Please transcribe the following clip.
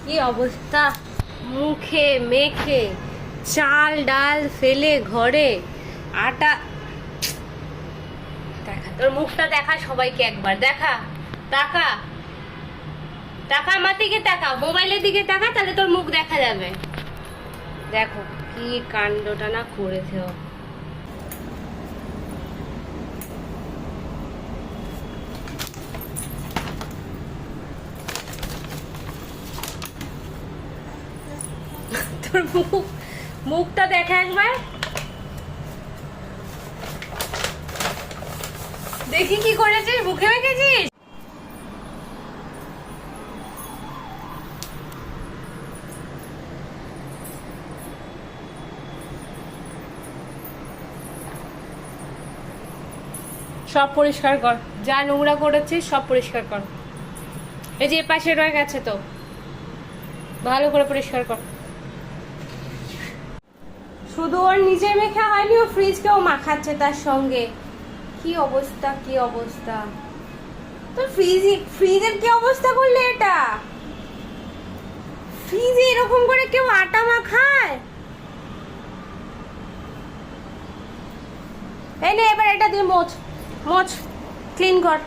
কি অবস্থা, মুখে মেখে চাল ডাল ফেলে ঘরে আটা। দেখা তোর মুখটা, দেখা সবাইকে একবার দেখা। তাকা তাকা, আমার দিকে তাকা, মোবাইলের দিকে তাকা, তাহলে তোর মুখ দেখা যাবে। দেখো কি কাণ্ডটা না করেছে ও। তোর মুখটা দেখা একবার, দেখি কি করেছিস, মুখে রেখেছিস। সব পরিষ্কার কর, যা নোংরা করেছিস সব পরিষ্কার কর। এই যে পাশে রয়ে গেছে তো, ভালো করে পরিষ্কার কর। শুধু ওর নিজের মেখা হয়নি, ও ফ্রিজকেও মাখাচ্ছে তার সঙ্গে। কি অবস্থা, কি অবস্থা তো। ফ্রিজের কি অবস্থা করলে এটা? ফ্রিজে এরকম করে কেউ আটা মাখায়? এই নে, এবার এটা দিয়ে মোছ মোছ, ক্লিন কর।